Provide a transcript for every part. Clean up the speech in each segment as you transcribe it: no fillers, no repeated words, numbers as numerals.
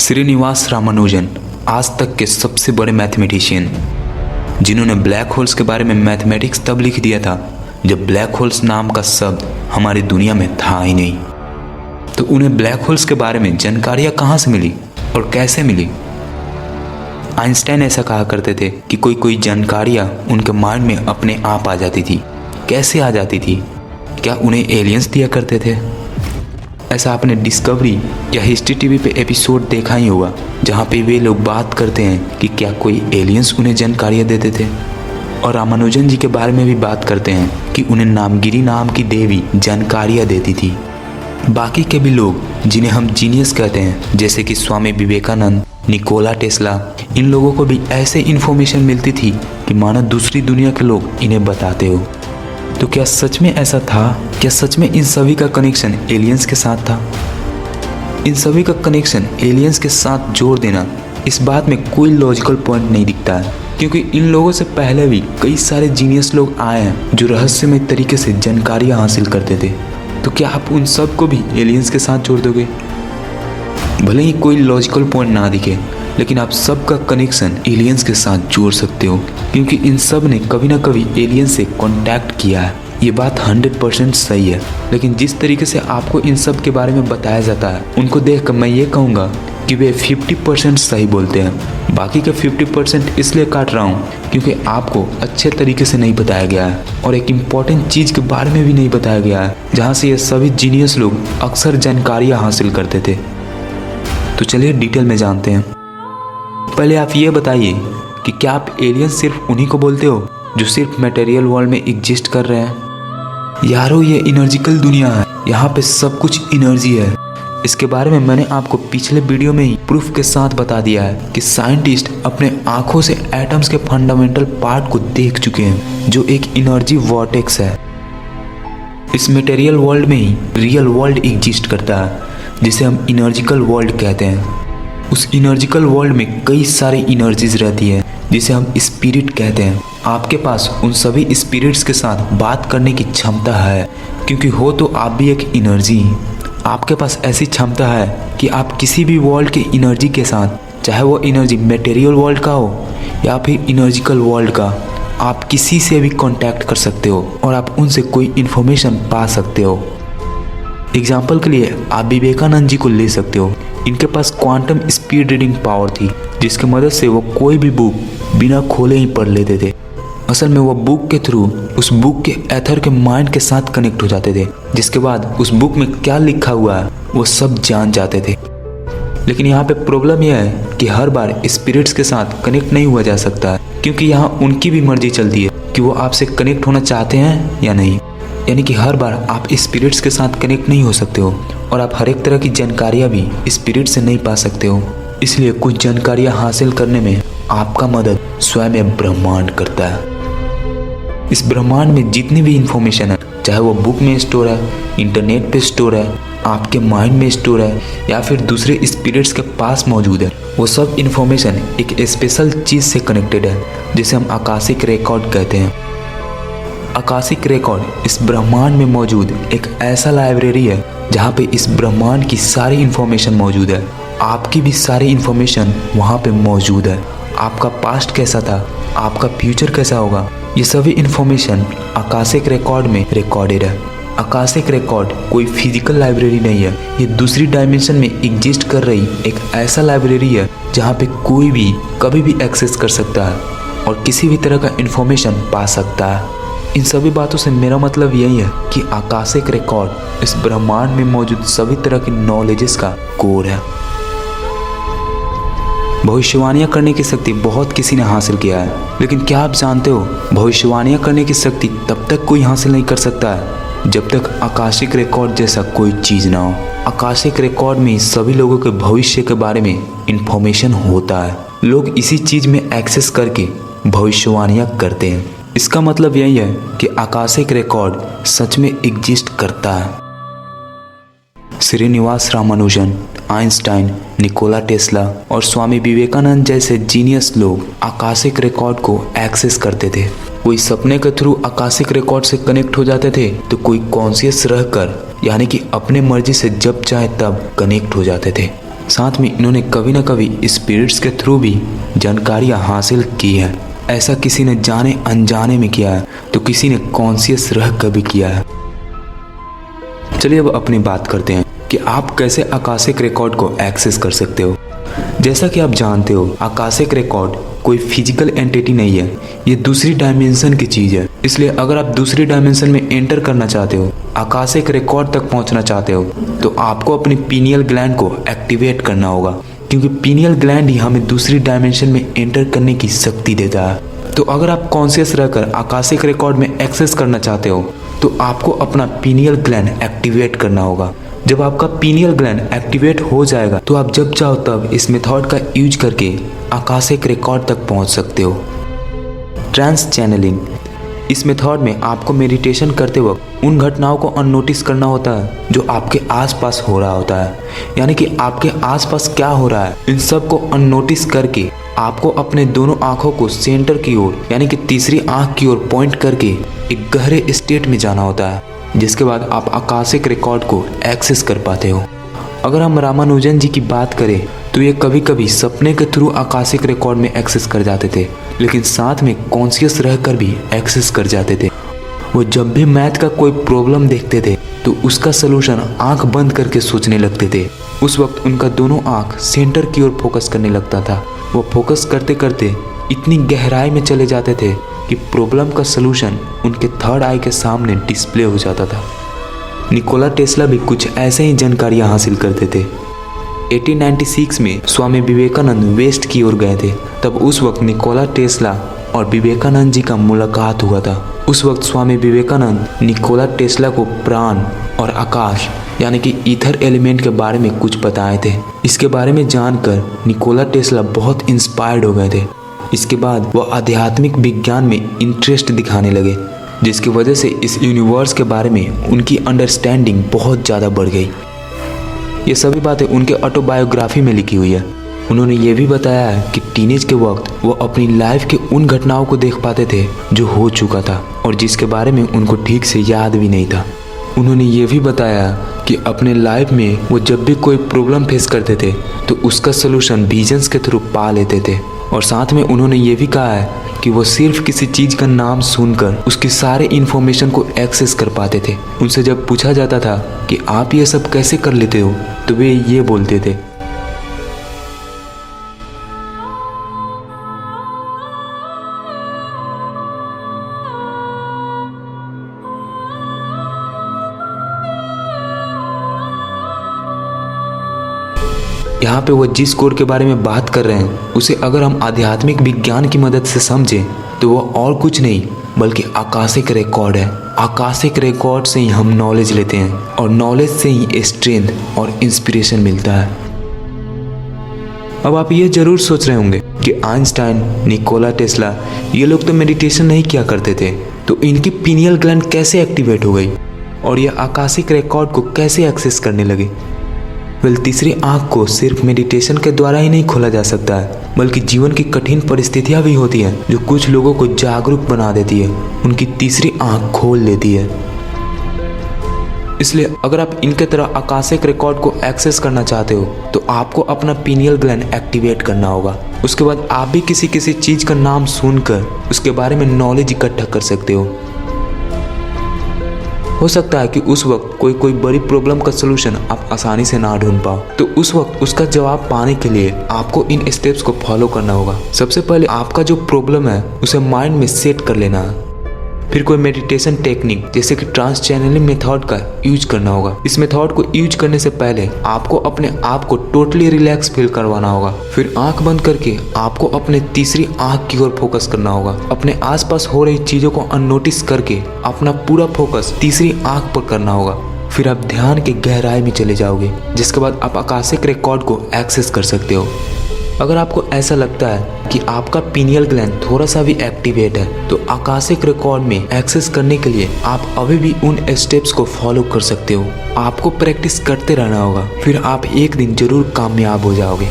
श्रीनिवास रामानुजन आज तक के सबसे बड़े मैथमेटिशियन, जिन्होंने ब्लैक होल्स के बारे में मैथमेटिक्स तब लिख दिया था जब ब्लैक होल्स नाम का शब्द हमारी दुनिया में था ही नहीं। तो उन्हें ब्लैक होल्स के बारे में जानकारियाँ कहाँ से मिली और कैसे मिली? आइंस्टाइन ऐसा कहा करते थे कि कोई कोई जानकारियाँ उनके माइंड में अपने आप आ जाती थी। कैसे आ जाती थी? क्या उन्हें एलियंस दिया करते थे? ऐसा आपने डिस्कवरी या हिस्ट्री टीवी पे एपिसोड देखा ही होगा, जहाँ पे वे लोग बात करते हैं कि क्या कोई एलियंस उन्हें जानकारियाँ देते थे। और रामानुजन जी के बारे में भी बात करते हैं कि उन्हें नामगिरी नाम की देवी जानकारियाँ देती थी। बाकी के भी लोग जिन्हें हम जीनियस कहते हैं, जैसे कि स्वामी विवेकानंद, निकोला टेस्ला, इन लोगों को भी ऐसे इन्फॉर्मेशन मिलती थी कि मानो दूसरी दुनिया के लोग इन्हें बताते हो। तो क्या सच में ऐसा था? क्या सच में इन सभी का कनेक्शन एलियंस के साथ था? इन सभी का कनेक्शन एलियंस के साथ जोड़ देना, इस बात में कोई लॉजिकल पॉइंट नहीं दिखता है, क्योंकि इन लोगों से पहले भी कई सारे जीनियस लोग आए हैं जो रहस्यमय तरीके से जानकारियाँ हासिल करते थे। तो क्या आप उन सब को भी एलियंस के साथ जोड़ दोगे? भले ही कोई लॉजिकल पॉइंट ना दिखे, लेकिन आप सबका कनेक्शन एलियंस के साथ जोड़ सकते हो, क्योंकि इन सब ने कभी ना कभी एलियंस से कांटेक्ट किया है। ये बात 100% सही है। लेकिन जिस तरीके से आपको इन सब के बारे में बताया जाता है, उनको देखकर मैं ये कहूँगा कि वे 50% सही बोलते हैं। बाकी के 50% इसलिए काट रहा हूँ क्योंकि आपको अच्छे तरीके से नहीं बताया गया है, और एक इम्पॉर्टेंट चीज़ के बारे में भी नहीं बताया गया है, जहाँ से ये सभी जीनियस लोग अक्सर जानकारियाँ हासिल करते थे। तो चलिए डिटेल में जानते हैं। पहले आप ये बताइए कि क्या आप एलियन सिर्फ उन्हीं को बोलते हो जो सिर्फ मटेरियल वर्ल्ड में एग्जिस्ट कर रहे हैं? यारो, ये एनर्जिकल दुनिया है, यहाँ पे सब कुछ एनर्जी है। इसके बारे में मैंने आपको पिछले वीडियो में ही प्रूफ के साथ बता दिया है कि साइंटिस्ट अपने आंखों से एटम्स के फंडामेंटल पार्ट को देख चुके हैं, जो एक एनर्जी वॉर्टेक्स है। इस मटेरियल वर्ल्ड में ही रियल वर्ल्ड एग्जिस्ट करता है, जिसे हम एनर्जिकल वर्ल्ड कहते हैं। उस एनर्जिकल वर्ल्ड में कई सारी एनर्जीज रहती है, जिसे हम स्पिरिट कहते हैं। आपके पास उन सभी स्पिरिट्स के साथ बात करने की क्षमता है, क्योंकि हो तो आप भी एक एनर्जी। आपके पास ऐसी क्षमता है कि आप किसी भी वर्ल्ड के एनर्जी के साथ, चाहे वो एनर्जी मटेरियल वर्ल्ड का हो या फिर एनर्जिकल वर्ल्ड का, आप किसी से भी कांटेक्ट कर सकते हो और आप उनसे कोई इन्फॉर्मेशन पा सकते हो। एग्जाम्पल के लिए आप विवेकानंद जी को ले सकते हो। इनके पास क्वांटम स्पीड रीडिंग पावर थी, जिसकी मदद से वो कोई भी बुक बिना खोले ही पढ़ लेते थे। असल में वो बुक के थ्रू उस बुक के एथर के माइंड के साथ कनेक्ट हो जाते थे, जिसके बाद उस बुक में क्या लिखा हुआ है वो सब जान जाते थे। लेकिन यहाँ पे प्रॉब्लम यह है कि हर बार स्पिरिट्स के साथ कनेक्ट नहीं हुआ जा सकता है, क्योंकि यहाँ उनकी भी मर्जी चलती है कि वो आपसे कनेक्ट होना चाहते हैं या नहीं। यानी कि हर बार आप स्पिरिट्स के साथ कनेक्ट नहीं हो सकते हो, और आप हर एक तरह की जानकारियाँ भी स्पिरिट से नहीं पा सकते हो। इसलिए कुछ जानकारियाँ हासिल करने में आपका मदद स्वयं ब्रह्मांड करता है। इस ब्रह्मांड में जितनी भी इंफॉर्मेशन है, चाहे वो बुक में स्टोर है, इंटरनेट पे स्टोर है, आपके माइंड में स्टोर है, या फिर दूसरे स्पिरिट्स के पास मौजूद है, वो सब इंफॉर्मेशन एक स्पेशल चीज़ से कनेक्टेड है, जिसे हम आकाशिक रिकॉर्ड कहते हैं। आकाशिक रिकॉर्ड इस ब्रह्मांड में मौजूद एक ऐसा लाइब्रेरी है जहाँ पे इस ब्रह्मांड की सारी इन्फॉर्मेशन मौजूद है। आपकी भी सारी इन्फॉर्मेशन वहाँ पे मौजूद है। आपका पास्ट कैसा था, आपका फ्यूचर कैसा होगा, ये सभी इन्फॉर्मेशन आकाशिक रिकॉर्ड में रिकॉर्डेड है। आकाशिक रिकॉर्ड कोई फिजिकल लाइब्रेरी नहीं है, ये दूसरी डायमेंशन में एग्जिस्ट कर रही एक ऐसा लाइब्रेरी है जहाँ पे कोई भी कभी भी एक्सेस कर सकता है और किसी भी तरह का इन्फॉर्मेशन पा सकता है। इन सभी बातों से मेरा मतलब यही है कि आकाशिक रिकॉर्ड इस ब्रह्मांड में मौजूद सभी तरह की नॉलेजेस का कोर है। भविष्यवाणियाँ करने की शक्ति बहुत किसी ने हासिल किया है, लेकिन क्या आप जानते हो, भविष्यवाणियाँ करने की शक्ति तब तक कोई हासिल नहीं कर सकता है जब तक आकाशिक रिकॉर्ड जैसा कोई चीज़ ना हो। आकाशिक रिकॉर्ड में सभी लोगों के भविष्य के बारे में इंफॉर्मेशन होता है। लोग इसी चीज़ में एक्सेस करके भविष्यवाणियाँ करते हैं। इसका मतलब यही है कि आकाशिक रिकॉर्ड सच में एग्जिस्ट करता है। Srinivasa Ramanujan, Einstein, Nikola Tesla और स्वामी विवेकानंद जैसे जीनियस लोग आकाशिक रिकॉर्ड को एक्सेस करते थे। कोई सपने के थ्रू आकाशिक रिकॉर्ड से कनेक्ट हो जाते थे, तो कोई कॉन्शियस रहकर यानी कि अपने मर्जी से जब चाहे तब कनेक्ट हो जाते थे। साथ में इन्होंने कभी न कभी स्पिरिट्स के थ्रू भी जानकारियाँ हासिल की है। ऐसा किसी ने जाने अनजाने में किया है तो किसी ने कॉन्शियस रह कर भी किया है। चलिए अब अपनी बात करते हैं कि आप कैसे आकाशिक रिकॉर्ड को एक्सेस कर सकते हो। जैसा कि आप जानते हो, आकाशिक रिकॉर्ड कोई फिजिकल एंटिटी नहीं है, ये दूसरी डायमेंशन की चीज़ है। इसलिए अगर आप दूसरी डायमेंशन में एंटर करना चाहते हो, आकाशिक रिकॉर्ड तक पहुंचना चाहते हो, तो आपको अपनी पीनियल ग्लैंड को एक्टिवेट करना होगा, क्योंकि पीनियल ग्लैंड ही हमें दूसरी डायमेंशन में एंटर करने की शक्ति देता है। तो अगर आप कॉन्शियस रहकर आकाशिक रिकॉर्ड में एक्सेस करना चाहते हो तो आपको अपना पीनियल ग्लैंड एक्टिवेट करना होगा। जब आपका पीनियल ग्लैंड एक्टिवेट हो जाएगा तो आप जब चाहो तब इस मेथड का यूज करके आकाशिक रिकॉर्ड तक पहुंच सकते हो। ट्रांस चैनलिंग, इस मेथड में आपको मेडिटेशन करते वक्त उन घटनाओं को अननोटिस करना होता है जो आपके आसपास हो रहा होता है, यानी कि आपके आसपास क्या हो रहा है इन सब को अननोटिस करके आपको अपने दोनों आंखों को सेंटर की ओर यानी कि तीसरी आंख की ओर पॉइंट करके एक गहरे स्टेट में जाना होता है, जिसके बाद आप आकाशिक रिकॉर्ड को एक्सेस कर पाते हो। अगर हम रामानुजन जी की बात करें तो ये कभी कभी सपने के थ्रू आकाशिक रिकॉर्ड में एक्सेस कर जाते थे, लेकिन साथ में कॉन्शियस रहकर भी एक्सेस कर जाते थे। वो जब भी मैथ का कोई प्रॉब्लम देखते थे तो उसका सलूशन आंख बंद करके सोचने लगते थे। उस वक्त उनका दोनों आंख सेंटर की ओर फोकस करने लगता था। वो फोकस करते करते इतनी गहराई में चले जाते थे कि प्रॉब्लम का सलूशन उनके थर्ड आई के सामने डिस्प्ले हो जाता था। निकोला टेस्ला भी कुछ ऐसे ही जानकारियाँ हासिल करते थे। 1896 में स्वामी विवेकानंद वेस्ट की ओर गए थे। तब उस वक्त निकोला टेस्ला और विवेकानंद जी का मुलाकात हुआ था। उस वक्त स्वामी विवेकानंद निकोला टेस्ला को प्राण और आकाश यानी कि ईथर एलिमेंट के बारे में कुछ बताए थे। इसके बारे में जानकर निकोला टेस्ला बहुत इंस्पायर्ड हो गए थे। इसके बाद वह आध्यात्मिक विज्ञान में इंटरेस्ट दिखाने लगे, जिसकी वजह से इस यूनिवर्स के बारे में उनकी अंडरस्टैंडिंग बहुत ज़्यादा बढ़ गई। ये सभी बातें उनके ऑटोबायोग्राफी में लिखी हुई है। उन्होंने ये भी बताया है कि टीनेज के वक्त वो अपनी लाइफ के उन घटनाओं को देख पाते थे जो हो चुका था और जिसके बारे में उनको ठीक से याद भी नहीं था। उन्होंने ये भी बताया कि अपने लाइफ में वो जब भी कोई प्रॉब्लम फेस करते थे तो उसका सलूशन विजन्स के थ्रू पा लेते थे। और साथ में उन्होंने ये भी कहा है कि वो सिर्फ किसी चीज़ का नाम सुनकर उसकी सारे इन्फॉर्मेशन को एक्सेस कर पाते थे। उनसे जब पूछा जाता था कि आप ये सब कैसे कर लेते हो तो वे ये बोलते थे, यहाँ पे वो जिस कोड के बारे में बात कर रहे हैं उसे अगर हम आध्यात्मिक विज्ञान की मदद से समझें तो वो और कुछ नहीं बल्कि आकाशिक रिकॉर्ड है। आकाशिक रिकॉर्ड से ही हम नॉलेज लेते हैं और नॉलेज से ही स्ट्रेंथ और इंस्पिरेशन मिलता है। अब आप ये जरूर सोच रहे होंगे कि आइंस्टाइन, निकोला टेस्ला ये लोग तो मेडिटेशन नहीं किया करते थे, तो इनकी पीनियल ग्लैंड कैसे एक्टिवेट हो गई और ये आकाशिक रिकॉर्ड को कैसे एक्सेस करने लगे? तीसरी आंख को सिर्फ मेडिटेशन के द्वारा ही नहीं खोला जा सकता है, बल्कि जीवन की कठिन परिस्थितियां भी होती हैं जो कुछ लोगों को जागरूक बना देती है, उनकी तीसरी आंख खोल देती है। इसलिए अगर आप इनके तरह आकाशिक रिकॉर्ड को एक्सेस करना चाहते हो तो आपको अपना पीनियल ग्लैंड एक्टिवेट करना होगा। उसके बाद आप भी किसी चीज़ का नाम सुनकर उसके बारे में नॉलेज इकट्ठा कर सकते हो सकता है कि उस वक्त कोई बड़ी प्रॉब्लम का सलूशन आप आसानी से ना ढूंढ पाओ, तो उस वक्त उसका जवाब पाने के लिए आपको इन स्टेप्स को फॉलो करना होगा। सबसे पहले आपका जो प्रॉब्लम है उसे माइंड में सेट कर लेना है। फिर कोई मेडिटेशन टेक्निक जैसे कि ट्रांस चैनलिंग मेथड का यूज करना होगा। इस मेथड को यूज करने से पहले आपको अपने आप को टोटली रिलैक्स फील करवाना होगा। फिर आंख बंद करके आपको अपने तीसरी आंख की ओर फोकस करना होगा। अपने आसपास हो रही चीजों को अननोटिस करके अपना पूरा फोकस तीसरी आंख पर करना होगा। फिर आप ध्यान के गहराई में चले जाओगे, जिसके बाद आप आकाशिक रिकॉर्ड को एक्सेस कर सकते हो। अगर आपको ऐसा लगता है कि आपका पीनियल ग्लैंड थोड़ा सा भी एक्टिवेट है तो आकाशिक रिकॉर्ड में एक्सेस करने के लिए आप अभी भी उन स्टेप्स को फॉलो कर सकते हो। आपको प्रैक्टिस करते रहना होगा, फिर आप एक दिन जरूर कामयाब हो जाओगे।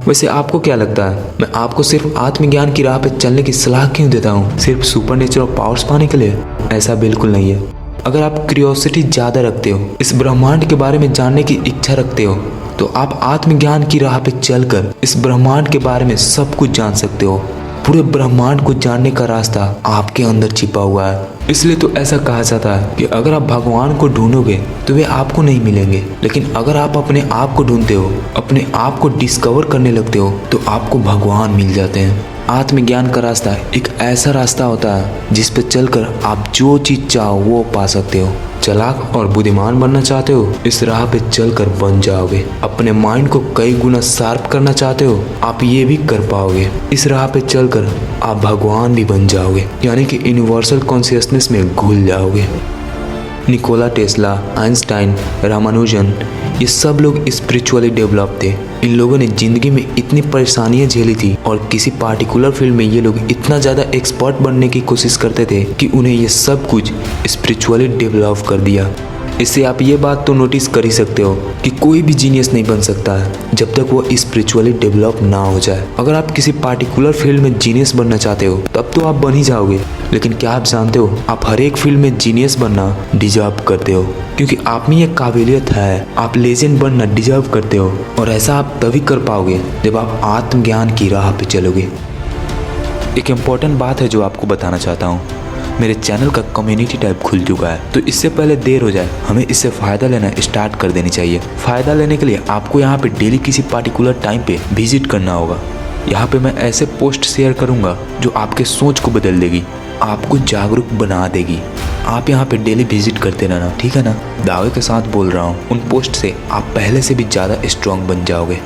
वैसे आपको क्या लगता है, मैं आपको सिर्फ आत्मज्ञान की राह पे चलने की सलाह क्यों देता हूँ? सिर्फ सुपर नेचुरल पावर्स पाने के लिए? ऐसा बिल्कुल नहीं है। अगर आप क्यूरियोसिटी ज़्यादा रखते हो, इस ब्रह्मांड के बारे में जानने की इच्छा रखते हो, तो आप आत्मज्ञान की राह पे चलकर इस ब्रह्मांड के बारे में सब कुछ जान सकते हो। पूरे ब्रह्मांड को जानने का रास्ता आपके अंदर छिपा हुआ है। इसलिए तो ऐसा कहा जाता है कि अगर आप भगवान को ढूंढोगे तो वे आपको नहीं मिलेंगे, लेकिन अगर आप अपने आप को ढूंढते हो, अपने आप को डिस्कवर करने लगते हो, तो आपको भगवान मिल जाते हैं। आत्मज्ञान का रास्ता एक ऐसा रास्ता होता है जिस पर चलकर आप जो चीज चाहो वो पा सकते हो। चालाक और बुद्धिमान बनना चाहते हो, इस राह पे चलकर बन जाओगे। अपने माइंड को कई गुना शार्प करना चाहते हो, आप ये भी कर पाओगे। इस राह पे चलकर आप भगवान भी बन जाओगे, यानी कि यूनिवर्सल कॉन्शियसनेस में घुल जाओगे। निकोला टेस्ला, आइंस्टाइन, रामानुजन, ये सब लोग स्पिरिचुअली डेवलप थे। इन लोगों ने जिंदगी में इतनी परेशानियां झेली थी और किसी पार्टिकुलर फील्ड में ये लोग इतना ज़्यादा एक्सपर्ट बनने की कोशिश करते थे कि उन्हें ये सब कुछ स्पिरिचुअली डेवलप कर दिया। इससे आप ये बात तो नोटिस कर ही सकते हो कि कोई भी जीनियस नहीं बन सकता है जब तक वो स्पिरिचुअली डेवलप ना हो जाए। अगर आप किसी पार्टिकुलर फील्ड में जीनियस बनना चाहते हो तब तो आप बन ही जाओगे, लेकिन क्या आप जानते हो आप हर एक फील्ड में जीनियस बनना डिजर्व करते हो, क्योंकि आप में ये काबिलियत है। आप लेजेंड बनना डिजर्व करते हो, और ऐसा आप तभी कर पाओगे जब आप आत्मज्ञान की राह पे चलोगे। एक इम्पॉर्टेंट बात है जो आपको बताना चाहता हूँ, मेरे चैनल का कम्युनिटी टैब खुल चुका है, तो इससे पहले देर हो जाए हमें इससे फ़ायदा लेना स्टार्ट कर देनी चाहिए। फ़ायदा लेने के लिए आपको यहाँ पे डेली किसी पार्टिकुलर टाइम पे विजिट करना होगा। यहाँ पे मैं ऐसे पोस्ट शेयर करूँगा जो आपके सोच को बदल देगी, आपको जागरूक बना देगी। आप यहाँ पे डेली विजिट करते रहना, ठीक है ना। दावे के साथ बोल रहा हूँ, उन पोस्ट से आप पहले से भी ज़्यादा स्ट्रॉन्ग बन जाओगे।